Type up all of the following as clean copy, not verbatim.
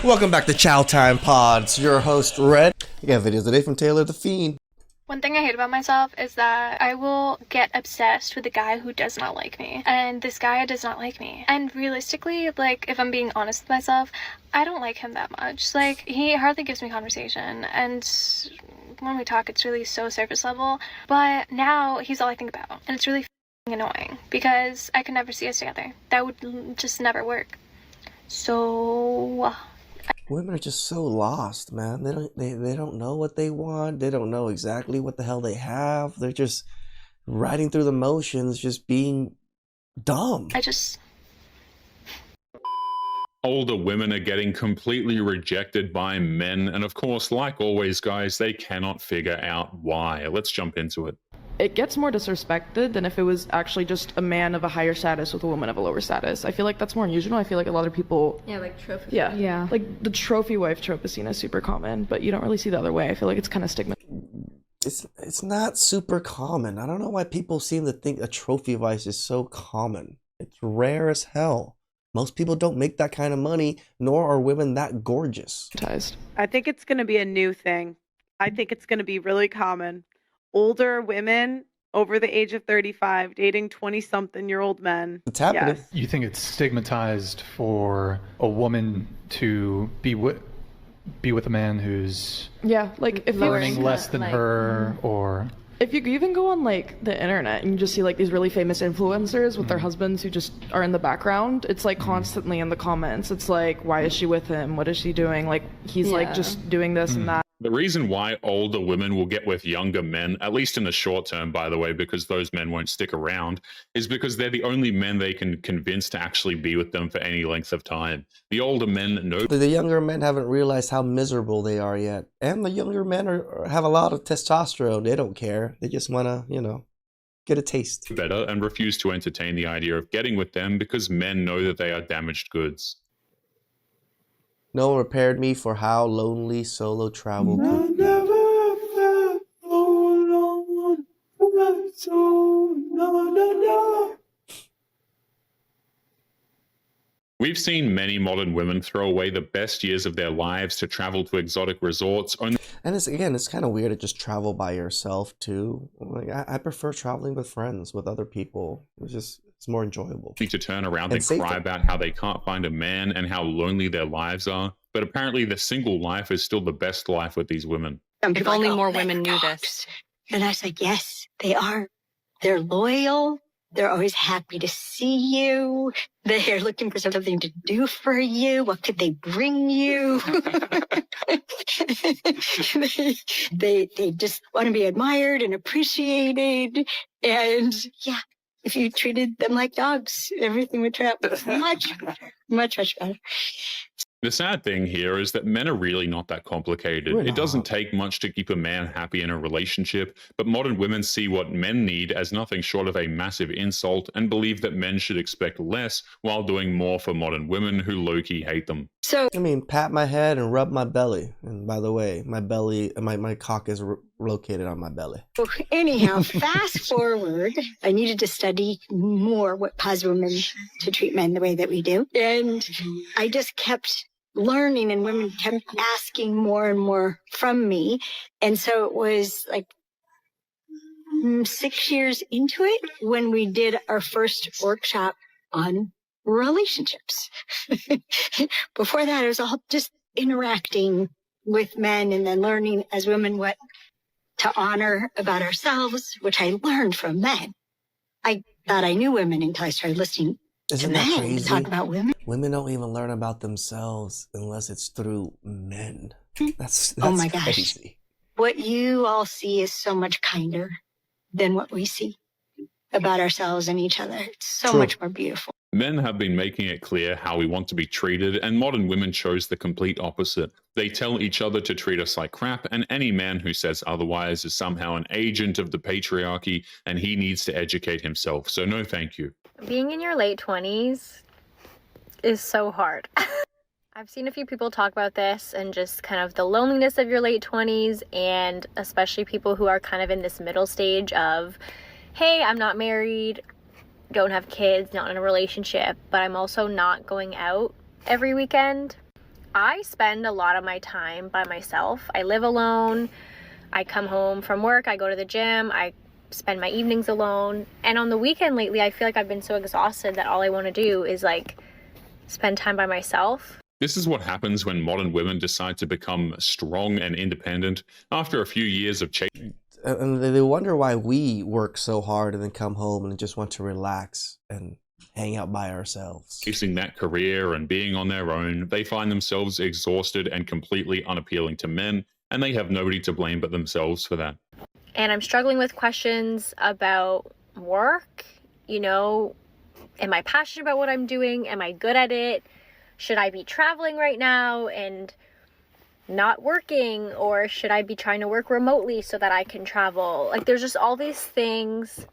Welcome back to Chow Time Pods. Your host, Red. I got videos today from Taylor the Fiend. One thing I hate about myself is that I will get obsessed with a guy who does not like me. And this guy does not like me. And realistically, like, if I'm being honest with myself, I don't like him that much. Like, he hardly gives me conversation. And when we talk, it's really so surface level. But now he's all I think about. And it's really annoying because I could never see us together. That would just never work. So... Women are just so lost, man. They don't know what they want. They don't know exactly what the hell they have. They're just riding through the motions, just being dumb. Older women are getting completely rejected by men, and of course, like always, guys, they cannot figure out why. Let's jump into it. It gets more disrespected than if it was actually just a man of a higher status with a woman of a lower status. I feel like that's more unusual. I feel like a lot of people... Yeah, like trophy. Yeah. Like, the trophy wife trope is seen as super common, but you don't really see the other way. I feel like it's kind of stigmatized. It's not super common. I don't know why people seem to think a trophy wife is so common. It's rare as hell. Most people don't make that kind of money, nor are women that gorgeous. I think it's going to be a new thing. I think it's going to be really common. Older women over the age of 35 dating 20-something-year-old men. It's happening. Yes. You think it's stigmatized for a woman to be with a man who's like if earning less than her, or if you even go on like the internet and you just see like these really famous influencers with their husbands who just are in the background, it's like constantly in the comments. It's like, why is she with him? What is she doing? Like he's like just doing this and that. The reason why older women will get with younger men, at least in the short term, by the way, because those men won't stick around, is because they're the only men they can convince to actually be with them for any length of time. The older men know. The younger men haven't realized how miserable they are yet. And the younger men have a lot of testosterone. They don't care. They just want to, get a taste. Better and refuse to entertain the idea of getting with them because men know that they are damaged goods. No one prepared me for how lonely solo travel could be. We've seen many modern women throw away the best years of their lives to travel to exotic resorts. And it's kind of weird to just travel by yourself too. Like I prefer traveling with friends, with other people. It's more enjoyable. To turn around and cry about how they can't find a man and how lonely their lives are. But apparently the single life is still the best life with these women. If only more women knew this. And I was like, yes, they are. They're loyal. They're always happy to see you. They're looking for something to do for you. What could they bring you? they just want to be admired and appreciated. And yeah, if you treated them like dogs, everything would turn out much better. Much better. The sad thing here is that men are really not that complicated. It doesn't take much to keep a man happy in a relationship, but modern women see what men need as nothing short of a massive insult and believe that men should expect less while doing more for modern women who low-key hate them. So, pat my head and rub my belly. And by the way, my belly, my cock is located on my belly. Anyhow, fast forward, I needed to study more what caused women to treat men the way that we do. And I just kept learning, and women kept asking more and more from me. And so it was like 6 years into it when we did our first workshop on relationships. Before that, it was all just interacting with men and then learning as women what to honor about ourselves, which I learned from men. I thought I knew women until I started listening to men talk about women. Women don't even learn about themselves unless it's through men. That's oh my gosh. Crazy. What you all see is so much kinder than what we see about ourselves and each other. It's so much more beautiful. Men have been making it clear how we want to be treated, and modern women chose the complete opposite. They tell each other to treat us like crap, and any man who says otherwise is somehow an agent of the patriarchy, and he needs to educate himself. So no thank you. Being in your late 20s is so hard. I've seen a few people talk about this and just kind of the loneliness of your late 20s, and especially people who are kind of in this middle stage of, hey, I'm not married, don't have kids, not in a relationship, but I'm also not going out every weekend. I spend a lot of my time by myself. I live alone. I come home from work, I go to the gym, I spend my evenings alone. And on the weekend lately, I feel like I've been so exhausted that all I want to do is like spend time by myself. This is what happens when modern women decide to become strong and independent after a few years of And they wonder why we work so hard and then come home and just want to relax and hang out by ourselves. chasing that career and being on their own. They find themselves exhausted and completely unappealing to men, and they have nobody to blame but themselves for that. And I'm struggling with questions about work. You know, am I passionate about what I'm doing? Am I good at it? Should I be traveling right now and not working? Or should I be trying to work remotely so that I can travel? Like, there's just all these things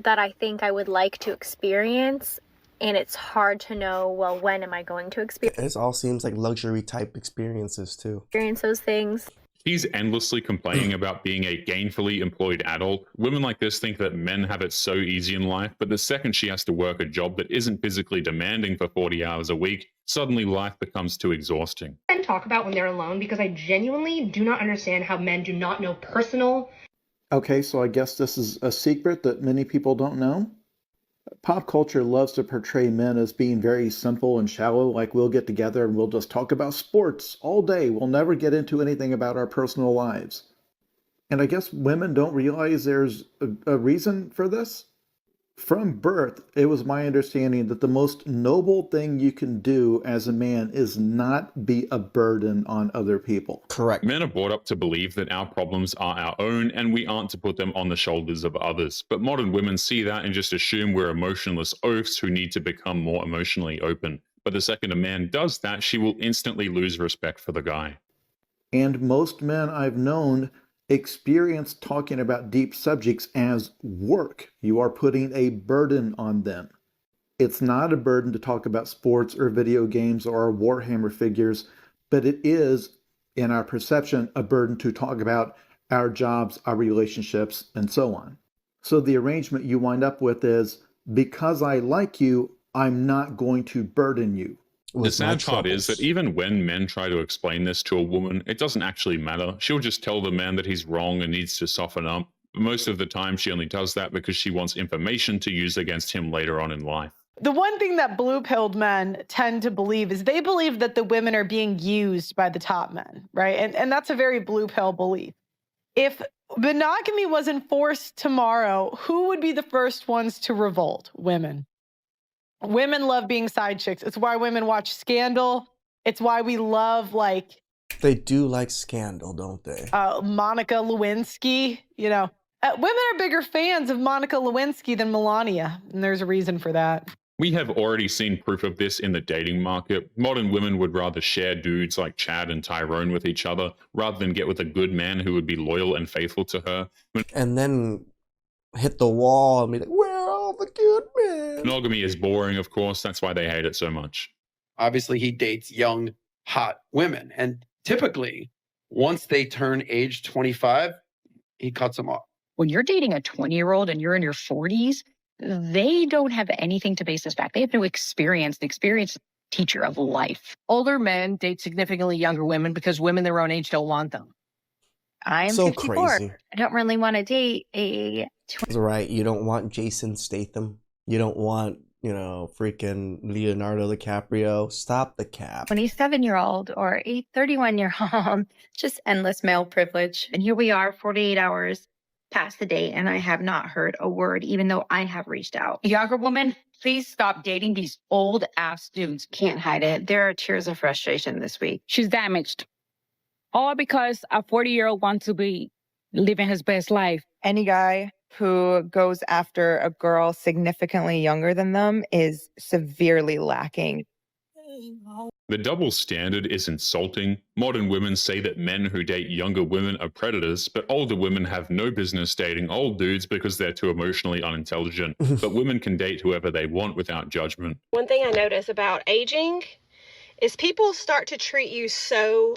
that I think I would like to experience. And it's hard to know, well, when am I going to It all seems like luxury type experiences too. experience those things? He's endlessly complaining about being a gainfully employed adult. Women like this think that men have it so easy in life, but the second she has to work a job that isn't physically demanding for 40 hours a week, suddenly life becomes too exhausting. Men talk about when they're alone because I genuinely do not understand how men do not know personal. Okay, so I guess this is a secret that many people don't know. Pop culture loves to portray men as being very simple and shallow, like we'll get together and we'll just talk about sports all day. We'll never get into anything about our personal lives. And I guess women don't realize there's a reason for this. From birth, it was my understanding that the most noble thing you can do as a man is not be a burden on other people. Correct. Men are brought up to believe that our problems are our own and we aren't to put them on the shoulders of others. But modern women see that and just assume we're emotionless oafs who need to become more emotionally open. But the second a man does that, she will instantly lose respect for the guy. And most men I've known experience talking about deep subjects as work. You are putting a burden on them. It's not a burden to talk about sports or video games or Warhammer figures, but it is, in our perception, a burden to talk about our jobs, our relationships, and so on. So the arrangement you wind up with is, because I like you, I'm not going to burden you. The sad part is that even when men try to explain this to a woman, it doesn't actually matter. She'll just tell the man that he's wrong and needs to soften up. Most of the time, she only does that because she wants information to use against him later on in life. The one thing that blue-pilled men tend to believe is they believe that the women are being used by the top men, right? And that's a very blue-pill belief. If monogamy was enforced tomorrow, who would be the first ones to revolt? Women. Women love being side chicks. It's why women watch Scandal. It's why we love, like... They do like Scandal, don't they? Monica Lewinsky, you know. Women are bigger fans of Monica Lewinsky than Melania, and there's a reason for that. We have already seen proof of this in the dating market. Modern women would rather share dudes like Chad and Tyrone with each other rather than get with a good man who would be loyal and faithful to her. And then hit the wall and be like, where are all the good men? Monogamy is boring, of course. That's why they hate it so much. Obviously, he dates young, hot women. And typically, once they turn age 25, he cuts them off. When you're dating a 20-year-old and you're in your 40s, they don't have anything to base this back. They have no experience. The experience teacher of life. Older men date significantly younger women because women their own age don't want them. I'm So 54. crazy. I don't really want to date a That's right. You don't want Jason Statham. You don't want, freaking Leonardo DiCaprio. Stop the cap. 27-year-old or a 31-year-old. Just endless male privilege. And here we are, 48 hours past the date, and I have not heard a word, even though I have reached out. Younger woman, please stop dating these old ass dudes. Can't hide it. There are tears of frustration this week. She's damaged. All because a 40-year-old wants to be living his best life. Any guy who goes after a girl significantly younger than them is severely lacking. The double standard is insulting. Modern women say that men who date younger women are predators, but older women have no business dating old dudes because they're too emotionally unintelligent. But women can date whoever they want without judgment. One thing I notice about aging is people start to treat you so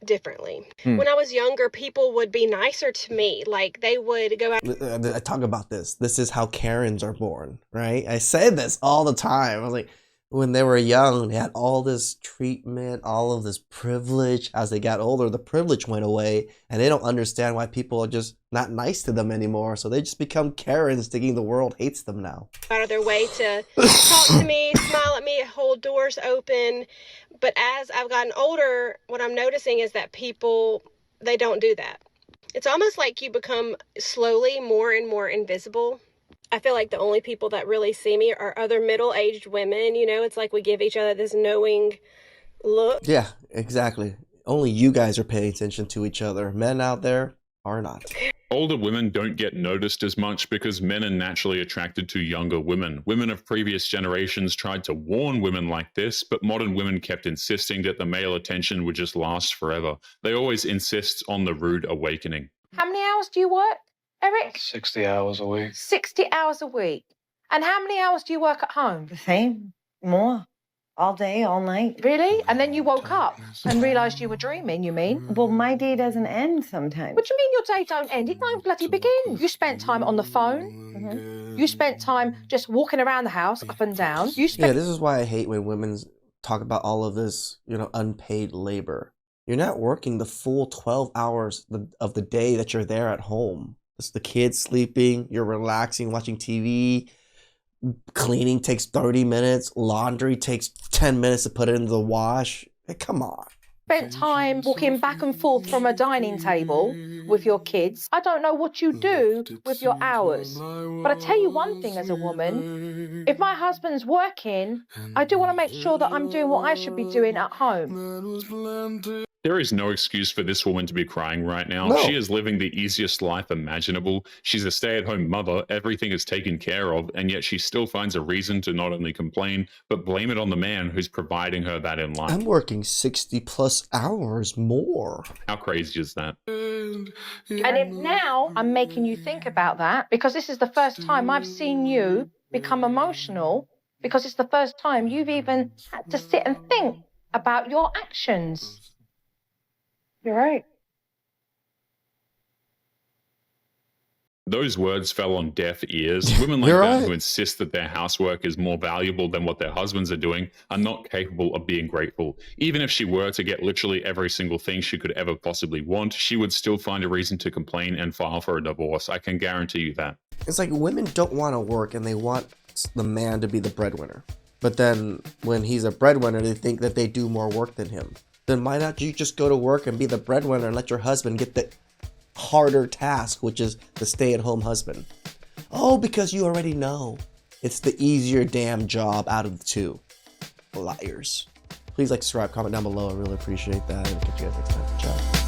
differently. When I was younger, people would be nicer to me. Like, they would go out. I talk about this. This is how Karens are born, right? I say this all the time. I was like, when they were young, they had all this treatment, all of this privilege. As they got older, the privilege went away, and they don't understand why people are just not nice to them anymore. So they just become Karens, thinking the world hates them now. Out of their way to talk to me, smile at me, hold doors open. But as I've gotten older, what I'm noticing is that people, they don't do that. It's almost like you become slowly more and more invisible. I feel like the only people that really see me are other middle-aged women. You know, it's like we give each other this knowing look. Yeah, exactly. Only you guys are paying attention to each other. Men out there are not. Older women don't get noticed as much because men are naturally attracted to younger women. Women of previous generations tried to warn women like this, but modern women kept insisting that the male attention would just last forever. They always insist on the rude awakening. How many hours do you work, Eric? 60 hours a week. 60 hours a week. And how many hours do you work at home? The same. More. All day, all night. Really? And then you woke up and realised you were dreaming, you mean? Well, my day doesn't end sometimes. What do you mean your day don't end? It don't bloody begin. You spent time on the phone. You spent time just walking around the house, up and down. Yeah, this is why I hate when women talk about all of this, unpaid labor. You're not working the full 12 hours of the day that you're there at home. It's the kids sleeping, you're relaxing, watching TV. Cleaning takes 30 minutes. Laundry takes 10 minutes to put it into the wash. Hey, come on. Spent time walking back and forth from a dining table with your kids. I don't know what you do with your hours. But I tell you one thing as a woman, if my husband's working, I do want to make sure that I'm doing what I should be doing at home. There is no excuse for this woman to be crying right now. No. She is living the easiest life imaginable. She's a stay-at-home mother. Everything is taken care of, and yet she still finds a reason to not only complain, but blame it on the man who's providing her that in life. I'm working 60 plus hours more. How crazy is that? And if now I'm making you think about that, because this is the first time I've seen you become emotional, because it's the first time you've even had to sit and think about your actions. You're right. Those words fell on deaf ears. Women like that who insist that their housework is more valuable than what their husbands are doing are not capable of being grateful. Even if she were to get literally every single thing she could ever possibly want, she would still find a reason to complain and file for a divorce. I can guarantee you that. It's like women don't want to work and they want the man to be the breadwinner. But then when he's a breadwinner, they think that they do more work than him. Then why not you just go to work and be the breadwinner and let your husband get the harder task, which is the stay-at-home husband? Oh, because you already know. It's the easier damn job out of the two. Liars. Please like, subscribe, comment down below. I really appreciate that. And catch you guys next time. Ciao.